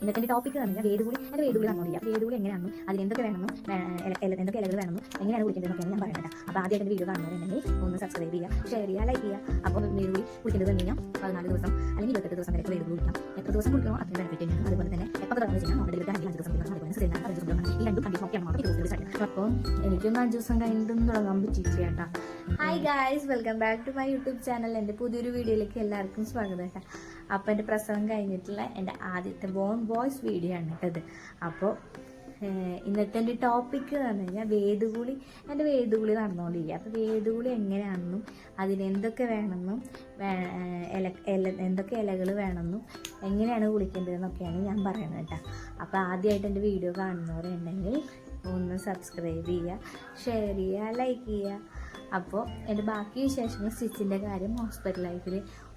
ഇന്നത്തെ ടോപ്പിക് പറഞ്ഞാൽ വേദുകൂടി. എൻ്റെ വേദുകൂടി വന്നോളില്ല. വേദുകൂടി എങ്ങനെയാണെന്നും അതിനെന്തൊക്കെ വേണമെന്നും എന്തൊക്കെ ഇലകൾ വേണമെന്നും എങ്ങനെയാണ് കുളിക്കേണ്ടതെന്നൊക്കെയാണ് ഞാൻ പറയുന്നത്. അപ്പോൾ ആദ്യമായിട്ട് വീഡിയോ കാണുന്നവരുണ്ടെങ്കിൽ ഒന്ന് സബ്സ്ക്രൈബ് ചെയ്യുക, ഷെയർ ചെയ്യുക, ലൈക്ക് ചെയ്യുക. അപ്പോൾ വേദുകൂടി കുളിക്കേണ്ടത് കഴിഞ്ഞാൽ 14 ദിവസം അല്ലെങ്കിൽ 28 ദിവസം വരെ വേദുകൂടി കുളിക്കാം. എത്ര ദിവസം കുളിക്കണോ അത്രയും ബെനിഫിറ്റ് തന്നെയാണ്. അതുപോലെ തന്നെ എപ്പോൾ തുടങ്ങുന്നത് വെച്ചാൽ നമ്മുടെ ഡെലിവറി ആണെങ്കിൽ 5 ദിവസം കുളിക്കണം. അതുപോലെ സിലിണ്ടർ 5 ദിവസം കുളിക്കണം. ഈ രണ്ടും കണ്ടീഷൻ ഒക്കെയാണ് മാത്രം 20 ദിവസം ആയിട്ട്. അപ്പോൾ എനിക്കൊന്നും 5 ദിവസം കഴിഞ്ഞിട്ടൊന്നും തുടങ്ങാൻ പറ്റിയില്ല കേട്ടോ. Hi guys, welcome back to my YouTube channel. എൻ്റെ പുതിയൊരു വീഡിയോയിലേക്ക് എല്ലാവർക്കും സ്വാഗതം കേട്ടോ. അപ്പോൾ എൻ്റെ പ്രസവം കഴിഞ്ഞിട്ടുള്ള എൻ്റെ ആദ്യത്തെ ബോൺ ബോയ്സ് വീഡിയോ ആണ് കേട്ടത്. അപ്പോൾ ഇന്നത്തെ എൻ്റെ ടോപ്പിക്ക് എന്ന് പറഞ്ഞു കഴിഞ്ഞാൽ വേദുകുളി. എൻ്റെ വേദുകുളി നടന്നുകൊണ്ടിരിക്കുക. അപ്പോൾ വേദുകുളി എങ്ങനെയാണെന്നും അതിനെന്തൊക്കെ വേണമെന്നും എന്തൊക്കെ ഇലകൾ വേണമെന്നും എങ്ങനെയാണ് കുളിക്കേണ്ടതെന്നൊക്കെയാണ് ഞാൻ പറയുന്നത് കേട്ടോ. അപ്പോൾ ആദ്യമായിട്ട് എൻ്റെ വീഡിയോ കാണുന്നവരുണ്ടെങ്കിൽ ഒന്ന് സബ്സ്ക്രൈബ് ചെയ്യുക, ഷെയർ ചെയ്യുക, ലൈക്ക് ചെയ്യുക. അപ്പോൾ എൻ്റെ ബാക്കി വിശേഷങ്ങൾ സ്റ്റിച്ചിൻ്റെ കാര്യം,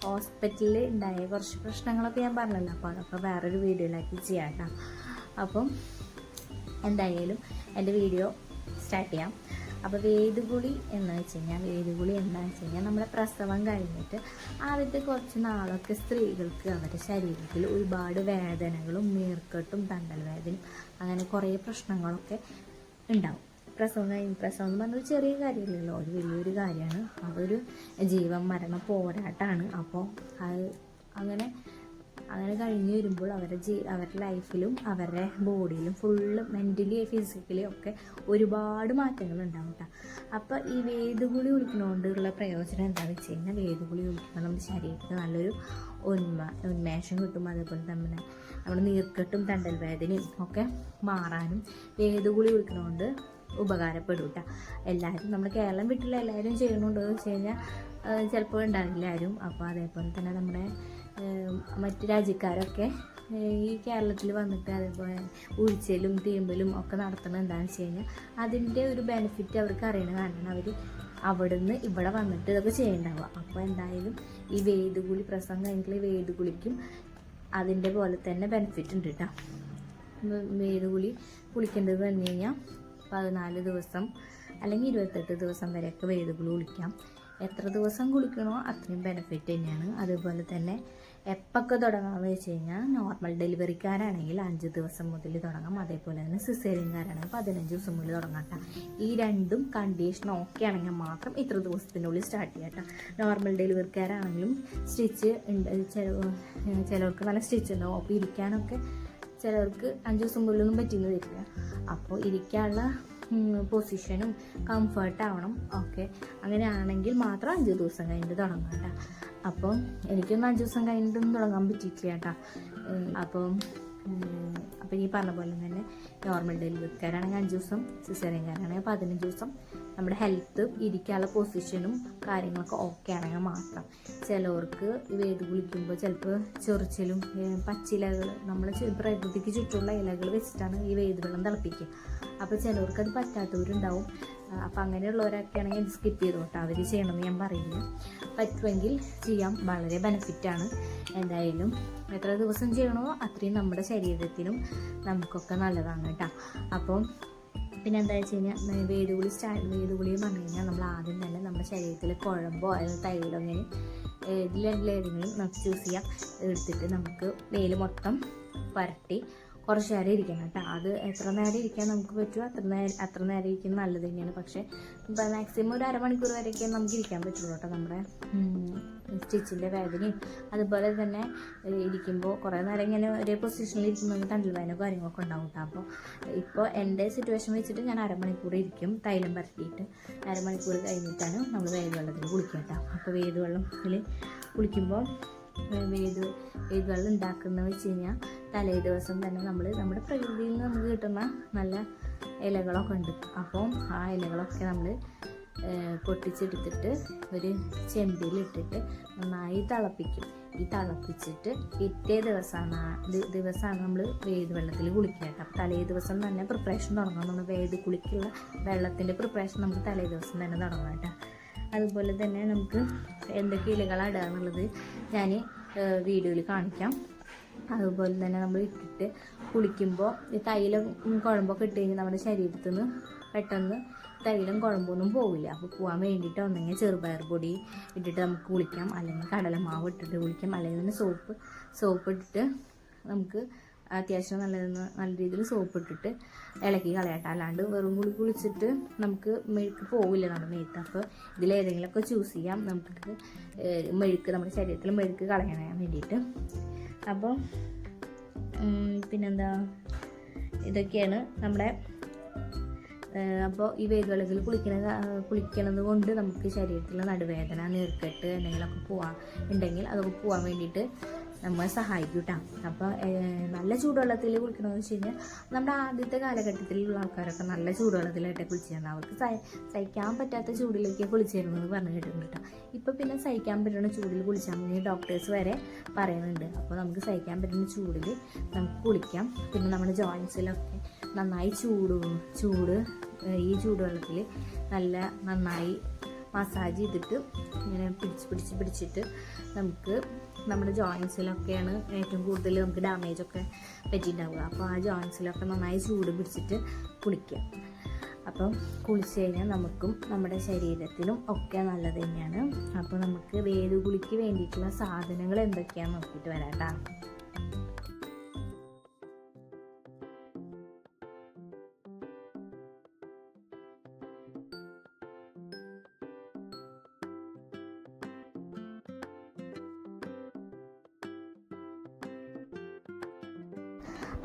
ഹോസ്പിറ്റലിൽ ഉണ്ടായ കുറച്ച് പ്രശ്നങ്ങളൊക്കെ ഞാൻ പറഞ്ഞല്ലോ. അപ്പോൾ അതൊക്കെ വേറൊരു വീഡിയോയിലാക്കി ചെയ്യാം കേട്ടോ. അപ്പം എന്തായാലും എൻ്റെ വീഡിയോ സ്റ്റാർട്ട് ചെയ്യാം. അപ്പോൾ വേദുകുളി എന്ന് വെച്ച് കഴിഞ്ഞാൽ നമ്മുടെ പ്രസവം കഴിഞ്ഞിട്ട് ആദ്യത്തെ കുറച്ച് നാളൊക്കെ സ്ത്രീകൾക്ക് അവരുടെ ശരീരത്തിൽ ഒരുപാട് വേദനകളും നീർക്കെട്ടും തണ്ടൽ വേദനയും അങ്ങനെ കുറേ പ്രശ്നങ്ങളൊക്കെ ഉണ്ടാവും. പ്രസവം എന്ന് പറഞ്ഞൊരു ചെറിയ കാര്യമില്ലല്ലോ, ഒരു വലിയൊരു കാര്യമാണ്. അതൊരു ജീവൻ മരണ പോരാട്ടമാണ്. അപ്പോൾ അത് അങ്ങനെ കഴിഞ്ഞ് വരുമ്പോൾ അവരുടെ ലൈഫിലും അവരുടെ ബോഡിയിലും ഫുള്ള് മെൻ്റലി ഫിസിക്കലി ഒക്കെ ഒരുപാട് മാറ്റങ്ങൾ ഉണ്ടാവും കേട്ടോ. അപ്പോൾ ഈ വേദുകുളി കുളിക്കുന്നതുകൊണ്ടുള്ള പ്രയോജനം എന്താണെന്ന് വെച്ച് കഴിഞ്ഞാൽ, വേദുകുളി കുളിക്കുമ്പോൾ നമ്മുടെ ശരീരത്തിന് നല്ലൊരു ഉന്മേഷം കിട്ടും. അതേപോലെ തന്നെ നമ്മുടെ നീർക്കെട്ടും തണ്ടൽ വേദനയും ഒക്കെ മാറാനും വേദുകുളി കുളിക്കുന്നതുകൊണ്ട് ഉപകാരപ്പെടും കേട്ടോ. എല്ലാവരും നമ്മുടെ കേരളം വിട്ടുള്ള എല്ലാവരും ചെയ്യണുണ്ടോ എന്ന് വെച്ച് കഴിഞ്ഞാൽ ചിലപ്പോൾ ഉണ്ടാവില്ല ആരും. അപ്പോൾ അതേപോലെ തന്നെ നമ്മുടെ മറ്റു രാജ്യക്കാരൊക്കെ ഈ കേരളത്തിൽ വന്നിട്ട് അതേപോലെ ഉഴിച്ചലും തീമ്പലും ഒക്കെ നടത്തണം എന്താണെന്ന് വെച്ച് കഴിഞ്ഞാൽ അതിൻ്റെ ഒരു ബെനിഫിറ്റ് അവർക്ക് അറിയണ കാരണം അവർ അവിടുന്ന് ഇവിടെ വന്നിട്ട് ഇതൊക്കെ ചെയ്യണ്ടാവുക. അപ്പോൾ എന്തായാലും ഈ വേദുകുളി, പ്രസവം കഴിഞ്ഞിട്ടുള്ള വേദുകുളിക്കും അതിൻ്റെ പോലെ തന്നെ ബെനിഫിറ്റ് ഉണ്ട് കേട്ടോ. വേദുകുളി കുളിക്കേണ്ടത് പറഞ്ഞു കഴിഞ്ഞാൽ 14 ദിവസം അല്ലെങ്കിൽ 28 ദിവസം വരെയൊക്കെ വേദുകുളി കുളിക്കാം. എത്ര ദിവസം കുളിക്കണോ അത്രയും ബെനിഫിറ്റ് തന്നെയാണ്. അതുപോലെ തന്നെ എപ്പൊക്കെ തുടങ്ങാമെന്ന് വെച്ച് കഴിഞ്ഞാൽ, നോർമൽ ഡെലിവറിക്കാരാണെങ്കിൽ 5 ദിവസം മുതൽ തുടങ്ങാം. അതേപോലെ തന്നെ സിസേറിയൻകാരാണെങ്കിൽ 15 ദിവസം മുതൽ തുടങ്ങാം കേട്ടോ. ഈ രണ്ടും കണ്ടീഷൻ ഓക്കെ ആണെങ്കിൽ മാത്രം ഇത്ര ദിവസത്തിനുള്ളിൽ സ്റ്റാർട്ട് ചെയ്യാം കേട്ടോ. നോർമൽ ഡെലിവറിക്കാരാണെങ്കിലും സ്റ്റിച്ച് ചിലർക്ക് നല്ല സ്റ്റിച്ച് ഉണ്ടാവും. അപ്പോൾ ഇരിക്കാനൊക്കെ ചിലർക്ക് 5 ദിവസം മുതലൊന്നും പറ്റിയെന്ന് വരില്ല. അപ്പോൾ ഇരിക്കാനുള്ള പൊസിഷനും കംഫർട്ടാവണം. ഓക്കെ, അങ്ങനെയാണെങ്കിൽ മാത്രം 5 ദിവസം കഴിഞ്ഞിട്ട് തുടങ്ങാം കേട്ടോ. അപ്പം എനിക്കൊന്നും 5 ദിവസം കഴിഞ്ഞിട്ടൊന്നും തുടങ്ങാൻ പറ്റിയിട്ടില്ല കേട്ടോ. അപ്പം ഈ പറഞ്ഞ പോലെ തന്നെ നോർമൽ ഡെലിവറിക്കാരാണെങ്കിൽ 5 ദിവസം, സിസേറിയൻകാരാണെങ്കിൽ 15 ദിവസം. നമ്മുടെ ഹെൽത്ത്, ഇരിക്കാനുള്ള പൊസിഷനും കാര്യങ്ങളൊക്കെ ഓക്കെ ആണെങ്കിൽ മാത്രം. ചിലവർക്ക് വേദ് കുളിക്കുമ്പോൾ ചിലപ്പോൾ ചൊറിച്ചിലും പച്ചിലകൾ, നമ്മൾ പ്രകൃതിക്ക് ചുറ്റുമുള്ള ഇലകൾ വെച്ചിട്ടാണ് ഈ വേദ് വെള്ളം തിളപ്പിക്കുക. അപ്പോൾ ചിലവർക്ക് അത് പറ്റാത്തവരുണ്ടാവും. അപ്പോൾ അങ്ങനെയുള്ളവരൊക്കെ ആണെങ്കിൽ ഇത് സ്കിപ്പ് ചെയ്തു കേട്ടോ. അവർ ചെയ്യണമെന്ന് ഞാൻ പറയില്ല. പറ്റുമെങ്കിൽ ചെയ്യാം, വളരെ ബെനിഫിറ്റാണ്. എന്തായാലും എത്ര ദിവസം ചെയ്യണോ അത്രയും നമ്മുടെ ശരീരത്തിനും നമുക്കൊക്കെ നല്ലതാണ് കേട്ടോ. അപ്പം പിന്നെ എന്താ വെച്ച് കഴിഞ്ഞാൽ, വേദുകുളി എന്ന് പറഞ്ഞു കഴിഞ്ഞാൽ നമ്മൾ ആദ്യം തന്നെ നമ്മുടെ ശരീരത്തിൽ കുഴമ്പോ അല്ലെങ്കിൽ തൈലോ അങ്ങനെ ഇതിലേതെങ്കിലും നമുക്ക് ചൂസ് ചെയ്യാം. എടുത്തിട്ട് നമുക്ക് വെയിൽ മൊത്തം പുരട്ടി കുറച്ച് നേരം ഇരിക്കണം കേട്ടോ. അത് എത്ര നേരം ഇരിക്കാൻ നമുക്ക് പറ്റുമോ അത്ര നേരം ഇരിക്കുന്നത് നല്ലത് തന്നെയാണ്. പക്ഷേ മാക്സിമം ഒരു അരമണിക്കൂർ വരെയൊക്കെ നമുക്ക് ഇരിക്കാൻ പറ്റുള്ളൂ കേട്ടോ. നമ്മുടെ സ്റ്റിച്ചിൻ്റെ വേദനയും അതുപോലെ തന്നെ ഇരിക്കുമ്പോൾ കുറേ നേരം ഇങ്ങനെ ഒരേ പൊസിഷനിൽ ഇരിക്കുമ്പോൾ തണ്ടൽ വേദനയോ കാര്യങ്ങളൊക്കെ ഉണ്ടാവും കേട്ടോ. അപ്പോൾ ഇപ്പോൾ എൻ്റെ സിറ്റുവേഷൻ വെച്ചിട്ട് ഞാൻ അരമണിക്കൂർ ഇരിക്കും തൈലം പരത്തിയിട്ട്. അരമണിക്കൂർ കഴിഞ്ഞിട്ടാണ് നമ്മൾ വേദവെള്ളത്തിൽ കുളിക്കുക കേട്ടോ. അപ്പോൾ വേദവെള്ളത്തിൽ കുളിക്കുമ്പോൾ വേദവെള്ളം ഉണ്ടാക്കുന്നത് വെച്ച് കഴിഞ്ഞാൽ തലേ ദിവസം തന്നെ നമ്മുടെ പ്രകൃതിയിൽ നിന്ന് നമുക്ക് കിട്ടുന്ന നല്ല ഇലകളൊക്കെ ഉണ്ട്. അപ്പം ആ ഇലകളൊക്കെ നമ്മൾ പൊട്ടിച്ചെടുത്തിട്ട് ഒരു ചെമ്പിലിട്ടിട്ട് നന്നായി തിളപ്പിക്കും. ഈ തിളപ്പിച്ചിട്ട് പിറ്റേ ദിവസമാണ് നമ്മൾ വേദ് വെള്ളത്തിൽ കുളിക്കുക കേട്ടോ. അപ്പോൾ തലേ ദിവസം തന്നെ പ്രിപ്പറേഷൻ തുടങ്ങാം. നമ്മൾ വേദ് കുളിക്കുള്ള വെള്ളത്തിൻ്റെ പ്രിപ്പറേഷൻ നമുക്ക് തലേ ദിവസം തന്നെ തുടങ്ങാം കേട്ടോ. അതുപോലെ തന്നെ നമുക്ക് എന്തൊക്കെ ഇലകളാണ് ഇടുക എന്നുള്ളത് ഞാൻ വീഡിയോയിൽ കാണിക്കാം. അതുപോലെ തന്നെ നമ്മൾ ഇട്ടിട്ട് കുളിക്കുമ്പോൾ ഈ തൈലം കുഴമ്പൊക്കെ ഇട്ട് കഴിഞ്ഞാൽ നമ്മുടെ ശരീരത്തിൽ നിന്ന് പെട്ടെന്ന് തൈലം കുഴമ്പൊന്നും പോവില്ല. അപ്പോൾ പോകാൻ വേണ്ടിയിട്ട് ഒന്നെങ്കിൽ ചെറുപയർ പൊടി ഇട്ടിട്ട് നമുക്ക് കുളിക്കാം, അല്ലെങ്കിൽ കടലമാവ് ഇട്ടിട്ട് കുളിക്കാം, അല്ലെങ്കിൽ തന്നെ സോപ്പ് ഇട്ടിട്ട് നമുക്ക് അത്യാവശ്യം നല്ല രീതിയിൽ സോപ്പ് ഇട്ടിട്ട് ഇളക്കി കളയട്ടെ. അല്ലാണ്ട് വെറും കുളിച്ചിട്ട് നമുക്ക് മെഴുക്ക് പോവില്ല നമ്മുടെ മേത്ത്. അപ്പോൾ ഇതിലേതെങ്കിലുമൊക്കെ ചൂസ് ചെയ്യാം നമുക്ക് മെഴുക്ക്, നമ്മുടെ ശരീരത്തിൽ മെഴുക്ക് കളയാൻ വേണ്ടിയിട്ട്. അപ്പോൾ പിന്നെന്താ, ഇതൊക്കെയാണ് നമ്മുടെ. അപ്പോൾ ഈ വേദവെള്ളത്തിൽ കുളിക്കണത് കൊണ്ട് നമുക്ക് ശരീരത്തിൽ നടുവേദന, നീർക്കെട്ട് എന്തെങ്കിലുമൊക്കെ ഉണ്ടെങ്കിൽ അതൊക്കെ പോകാൻ വേണ്ടിയിട്ട് നമ്മളെ സഹായിക്കും കേട്ടോ. അപ്പോൾ നല്ല ചൂടുവെള്ളത്തിൽ കുളിക്കണമെന്ന് വെച്ച് കഴിഞ്ഞാൽ നമ്മുടെ ആദ്യത്തെ കാലഘട്ടത്തിലുള്ള ആൾക്കാരൊക്കെ നല്ല ചൂടുവെള്ളത്തിലായിട്ട് കുളിച്ചിരുന്നത്. അവർക്ക് സഹിക്കാൻ പറ്റാത്ത ചൂടിലേക്ക് കുളിച്ചിരുന്നത് പറഞ്ഞു കേട്ടിട്ടുണ്ട് കേട്ടോ. ഇപ്പോൾ പിന്നെ സഹിക്കാൻ പറ്റുന്ന ചൂടിൽ കുളിച്ചാൽ മതി ഡോക്ടേഴ്സ് വരെ പറയുന്നുണ്ട്. അപ്പോൾ നമുക്ക് സഹിക്കാൻ പറ്റുന്ന ചൂടിൽ നമുക്ക് കുളിക്കാം. പിന്നെ നമ്മുടെ ജോയിൻസിലൊക്കെ നന്നായി ചൂട് ഈ ചൂടുവെള്ളത്തിൽ നന്നായി മസാജ് ചെയ്തിട്ട് ഇങ്ങനെ പിടിച്ചിട്ട് നമുക്ക് നമ്മുടെ ജോയിൻസിലൊക്കെയാണ് ഏറ്റവും കൂടുതൽ നമുക്ക് ഡാമേജൊക്കെ പറ്റിയിട്ടുണ്ടാവുക. അപ്പോൾ ആ ജോയിൻസിലൊക്കെ നന്നായി ചൂട് പിടിച്ചിട്ട് കുളിക്കുക. അപ്പം കുളിച്ച് കഴിഞ്ഞാൽ നമുക്കും നമ്മുടെ ശരീരത്തിനും ഒക്കെ നല്ലത് തന്നെയാണ്. അപ്പോൾ നമുക്ക് വേദുകുളിക്ക് വേണ്ടിയിട്ടുള്ള സാധനങ്ങൾ എന്തൊക്കെയാണെന്ന് നോക്കിയിട്ട് വരാം കേട്ടോ.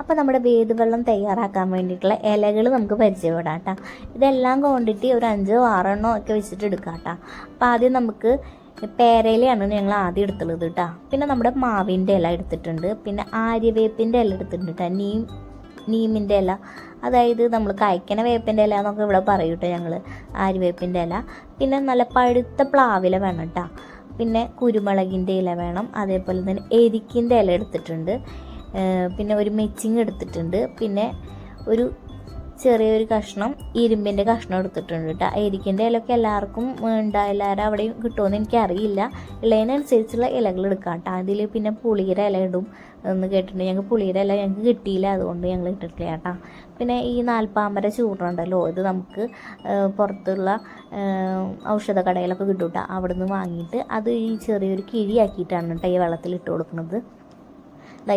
അപ്പോൾ നമ്മുടെ വേദവെള്ളം തയ്യാറാക്കാൻ വേണ്ടിയിട്ടുള്ള ഇലകൾ നമുക്ക് പരിചയപ്പെടാം കേട്ടോ. ഇതെല്ലാം ക്വാണ്ടിറ്റി ഒരു 5-6 ഒക്കെ വെച്ചിട്ട് എടുക്കാം കേട്ടോ. അപ്പോൾ ആദ്യം നമുക്ക് പേരയിലയാണ് ഞങ്ങൾ ആദ്യം എടുത്തുള്ളത് കേട്ടോ. പിന്നെ നമ്മുടെ മാവിൻ്റെ ഇല എടുത്തിട്ടുണ്ട്. പിന്നെ ആര്യവേപ്പിൻ്റെ ഇല എടുത്തിട്ടുണ്ട് കേട്ടോ. നീമിൻ്റെ ഇല, അതായത് നമ്മൾ കായ്ക്കണ വേപ്പിൻ്റെ ഇല എന്നൊക്കെ ഇവിടെ പറയും കേട്ടോ ഞങ്ങൾ, ആര്യവേപ്പിൻ്റെ ഇല. പിന്നെ നല്ല പഴുത്ത പ്ലാവില വേണം കേട്ടോ. പിന്നെ കുരുമുളകിൻ്റെ ഇല വേണം. അതേപോലെ തന്നെ എരിക്കിൻ്റെ ഇല എടുത്തിട്ടുണ്ട്. പിന്നെ ഒരു മെച്ചിങ് എടുത്തിട്ടുണ്ട്. പിന്നെ ഒരു ചെറിയൊരു കഷ്ണം ഇരുമ്പിൻ്റെ കഷ്ണം എടുത്തിട്ടുണ്ട് കേട്ടോ. എരിക്കിൻ്റെ ഇലയൊക്കെ എല്ലാവർക്കും എല്ലാവരും അവിടെയും കിട്ടുമെന്ന് എനിക്കറിയില്ല. ഇലതിനനുസരിച്ചുള്ള ഇലകൾ എടുക്കാം കേട്ടോ. അതിൽ പിന്നെ പുളിയുടെ ഇല ഇടും എന്ന് കേട്ടിട്ടുണ്ട്. ഞങ്ങൾക്ക് പുളിയുടെ ഇല ഞങ്ങൾക്ക് കിട്ടിയില്ല, അതുകൊണ്ട് ഞങ്ങൾ ഇട്ടിട്ടില്ല കേട്ടോ. പിന്നെ ഈ നാൽപ്പാമ്പര ചൂർണ്ണുണ്ടല്ലോ, ഇത് നമുക്ക് പുറത്തുള്ള ഔഷധ കടയിലൊക്കെ കിട്ടും കേട്ടോ. അവിടെ നിന്ന് വാങ്ങിയിട്ട് അത് ഈ ചെറിയൊരു കിഴിയാക്കിയിട്ടാണ് കേട്ടോ ഈ വെള്ളത്തിൽ ഇട്ട് കൊടുക്കുന്നത്.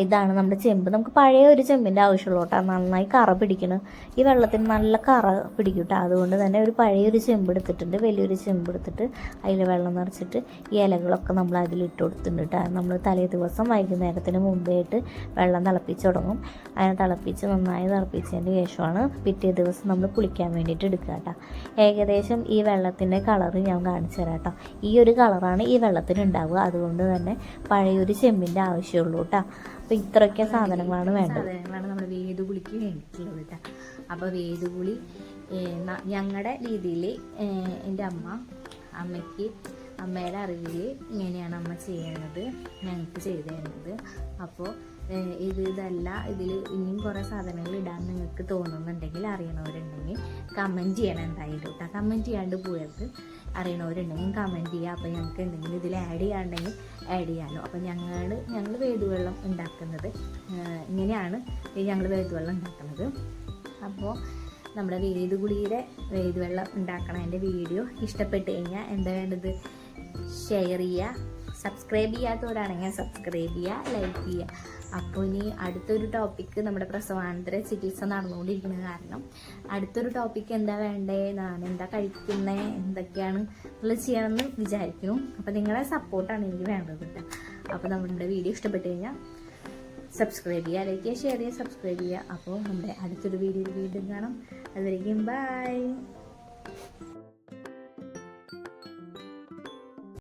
ഇതാണ് നമ്മുടെ ചെമ്പ്. നമുക്ക് പഴയ ഒരു ചെമ്പിൻ്റെ ആവശ്യമുള്ളൂ കേട്ടോ. നന്നായി കറ പിടിക്കണം, ഈ വെള്ളത്തിന് നല്ല കറ പിടിക്കും കേട്ടോ. അതുകൊണ്ട് തന്നെ ഒരു പഴയൊരു ചെമ്പ് എടുത്തിട്ടുണ്ട്, വലിയൊരു ചെമ്പ് എടുത്തിട്ട് അതിൽ വെള്ളം നിറച്ചിട്ട് ഈ ഇലകളൊക്കെ നമ്മൾ അതിലിട്ട് കൊടുത്തിട്ടുണ്ട് കേട്ടോ. നമ്മൾ തലേ ദിവസം വൈകുന്നേരത്തിന് മുമ്പായിട്ട് വെള്ളം തിളപ്പിച്ച് തുടങ്ങും. അതിനെ നന്നായി തിളപ്പിച്ചതിന് ശേഷമാണ് പിറ്റേ ദിവസം നമ്മൾ കുളിക്കാൻ വേണ്ടിയിട്ട് എടുക്കുക കേട്ടോ. ഏകദേശം ഈ വെള്ളത്തിൻ്റെ കളറ് ഞാൻ കാണിച്ചു തരാം കേട്ടോ. ഈ ഒരു കളറാണ് ഈ വെള്ളത്തിന് ഉണ്ടാവുക. അതുകൊണ്ട് തന്നെ പഴയൊരു ചെമ്പിൻ്റെ ആവശ്യമുള്ളൂ കേട്ടോ. അപ്പോൾ ഇത്രയൊക്കെ സാധനങ്ങളാണ് നമ്മുടെ വേദുകുളിക്ക് വേണ്ടിയിട്ടുള്ളത് കേട്ടോ. അപ്പോൾ വേദുകുളി ഞങ്ങളുടെ രീതിയിൽ എൻ്റെ അമ്മയുടെ അറിവിൽ ഇങ്ങനെയാണ് അമ്മ ചെയ്യുന്നത്, ഞങ്ങൾക്ക് ചെയ്തു തരുന്നത്. അപ്പോൾ ഇതല്ല, ഇതിൽ ഇനിയും കുറേ സാധനങ്ങൾ ഇടാൻ നിങ്ങൾക്ക് തോന്നുന്നുണ്ടെങ്കിൽ, അറിയണവരുണ്ടെങ്കിൽ കമൻറ്റ് ചെയ്യണം എന്തായാലും കേട്ടോ. കമൻറ്റ് ചെയ്യാണ്ട് പോയത് അറിയണവരുണ്ടെങ്കിൽ കമൻറ്റ് ചെയ്യുക. അപ്പോൾ ഞങ്ങൾക്ക് എന്തെങ്കിലും ഇതിൽ ആഡ് ചെയ്യാണ്ടെങ്കിൽ ആഡ് ചെയ്യാമല്ലോ. അപ്പോൾ ഞങ്ങൾ വേദുവെള്ളം ഉണ്ടാക്കുന്നത് ഇങ്ങനെയാണ് ഞങ്ങൾ വേദുവെള്ളം ഉണ്ടാക്കുന്നത്. അപ്പോൾ നമ്മുടെ വേദുവെള്ളം ഉണ്ടാക്കണതിൻ്റെ വീഡിയോ ഇഷ്ടപ്പെട്ട് കഴിഞ്ഞാൽ എന്താ വേണ്ടത്, ഷെയർ ചെയ്യുക. സബ്സ്ക്രൈബ് ചെയ്യാത്തവരാണെങ്കിൽ സബ്സ്ക്രൈബ് ചെയ്യുക, ലൈക്ക് ചെയ്യുക. അപ്പോൾ ഇനി അടുത്തൊരു ടോപ്പിക്ക്, നമ്മുടെ പ്രസവാനന്തര ചികിത്സ നടന്നുകൊണ്ടിരിക്കുന്നത് കാരണം അടുത്തൊരു ടോപ്പിക്ക് എന്താ വേണ്ടേ, ഞാൻ എന്താ കഴിക്കുന്നത്, എന്തൊക്കെയാണ് ഉള്ളത് ചെയ്യണമെന്ന് വിചാരിക്കുന്നു. അപ്പോൾ നിങ്ങളെ സപ്പോർട്ടാണ് എനിക്ക് വേണ്ടത് കേട്ടോ. അപ്പോൾ നമ്മുടെ വീഡിയോ ഇഷ്ടപ്പെട്ട് കഴിഞ്ഞാൽ സബ്സ്ക്രൈബ് ചെയ്യുക, ലൈക്ക് ചെയ്യുക, ഷെയർ ചെയ്യുക, സബ്സ്ക്രൈബ് ചെയ്യുക. അപ്പോൾ നമ്മുടെ അടുത്തൊരു വീഡിയോയിൽ വീണ്ടും കാണാം. അതുവരെയും ബൈ.